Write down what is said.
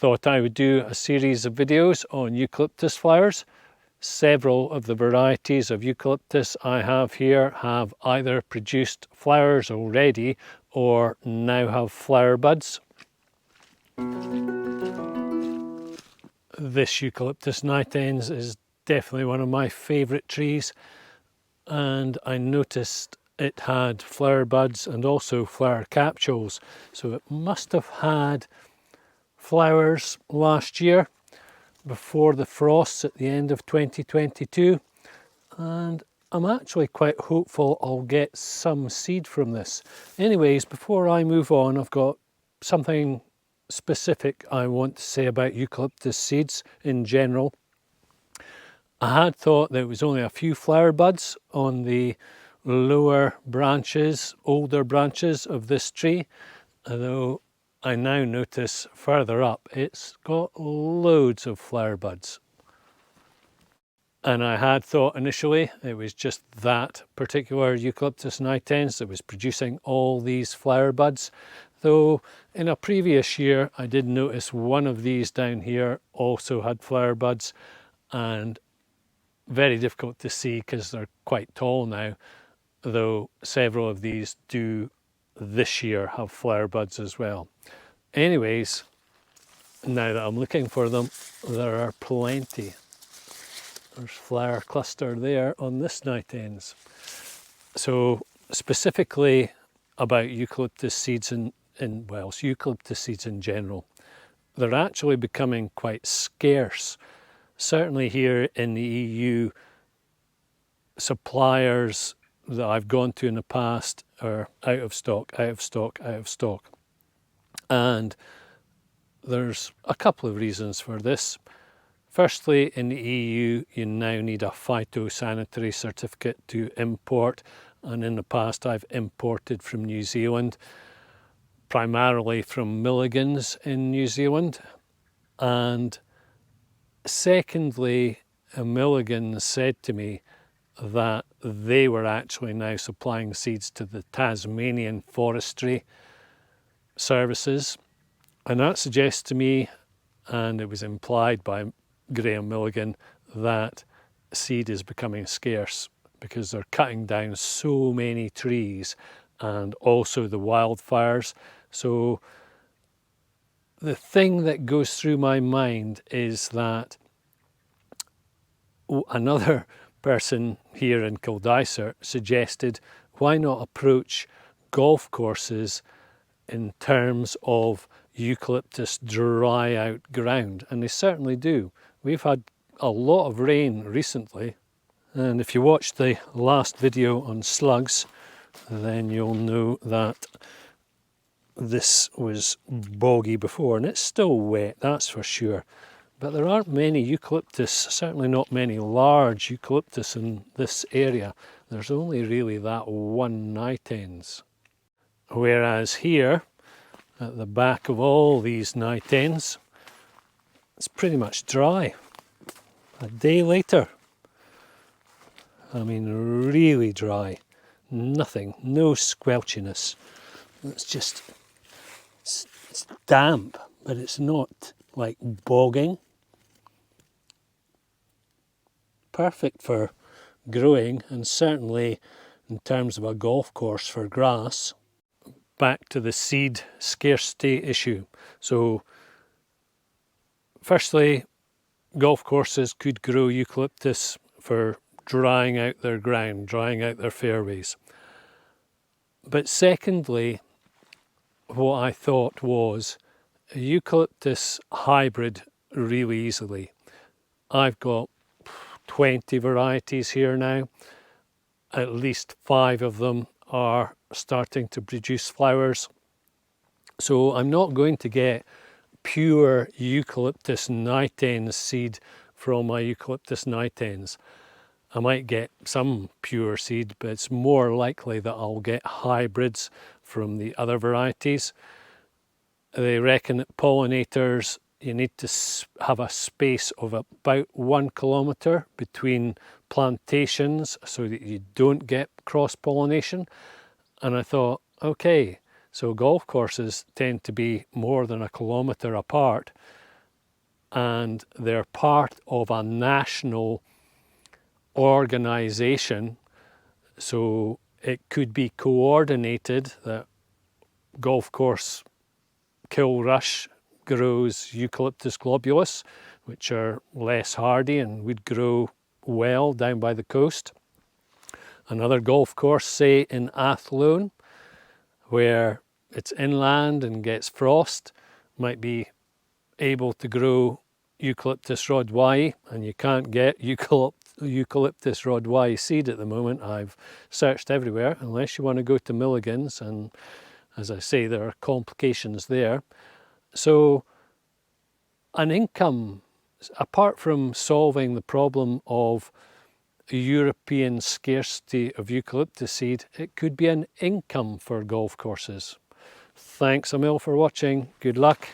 thought I would do a series of videos on eucalyptus flowers. Several of the varieties of eucalyptus I have here have either produced flowers already or now have flower buds. This Eucalyptus Nitens is definitely one of my favourite trees, and I noticed it had flower buds and also flower capsules, so it must have had flowers last year before the frosts at the end of 2022, and I'm actually quite hopeful I'll get some seed from this. Anyways, before I move on, I've got something specific I want to say about eucalyptus seeds in general. I had thought there was only a few flower buds on the lower branches, older branches of this tree, although I now notice further up it's got loads of flower buds. And I had thought initially it was just that particular Eucalyptus nitens that was producing all these flower buds, though in a previous year I did notice one of these down here also had flower buds, and very difficult to see because they're quite tall now, though several of these do this year have flower buds as well. Anyways, now that I'm looking for them, there are plenty. There's flower cluster there on this nitens. So specifically about eucalyptus seeds eucalyptus seeds in general, they're actually becoming quite scarce. Certainly here in the EU, suppliers that I've gone to in the past are out of stock, out of stock, out of stock. And there's a couple of reasons for this. Firstly, in the EU, you now need a phytosanitary certificate to import, and in the past I've imported from New Zealand, primarily from Milligans in New Zealand. And secondly, Milligans said to me that they were actually now supplying seeds to the Tasmanian Forestry Services, and that suggests to me, and it was implied by Graham Milligan, that seed is becoming scarce because they're cutting down so many trees and also the wildfires. So the thing that goes through my mind is that another person here in Kildysart suggested, why not approach golf courses in terms of eucalyptus dry out ground? And they certainly do. We've had a lot of rain recently, and if you watched the last video on slugs, then you'll know that this was boggy before, and it's still wet, that's for sure. But there aren't many eucalyptus, certainly not many large eucalyptus in this area. There's only really that one nitens. Whereas here, at the back of all these nitens, it's pretty much dry. A day later, I mean really dry, nothing, no squelchiness. It's just, it's damp, but it's not like bogging. Perfect for growing, and certainly in terms of a golf course for grass. Back to the seed scarcity issue. So firstly, golf courses could grow eucalyptus for drying out their ground, drying out their fairways. But secondly, what I thought was a eucalyptus hybrid really easily. I've got 20 varieties here now. At least 5 of them are starting to produce flowers. So I'm not going to get pure Eucalyptus nitens seed from my Eucalyptus nitens. I might get some pure seed, but it's more likely that I'll get hybrids from the other varieties. They reckon that pollinators, you need to have a space of about 1 kilometre between plantations so that you don't get cross-pollination. And I thought, okay, so golf courses tend to be more than 1 kilometre apart. and they're part of a national organisation, so it could be coordinated that golf course Kilrush grows Eucalyptus globulus, which are less hardy and would grow well down by the coast. Another golf course, say in Athlone, where it's inland and gets frost, might be able to grow Eucalyptus rodwai, and you can't get Eucalyptus rodwai seed at the moment. I've searched everywhere, unless you want to go to Milligan's, and as I say, there are complications there. So an income, apart from solving the problem of European scarcity of eucalyptus seed, it could be an income for golf courses. Thanks a mil for watching. Good luck.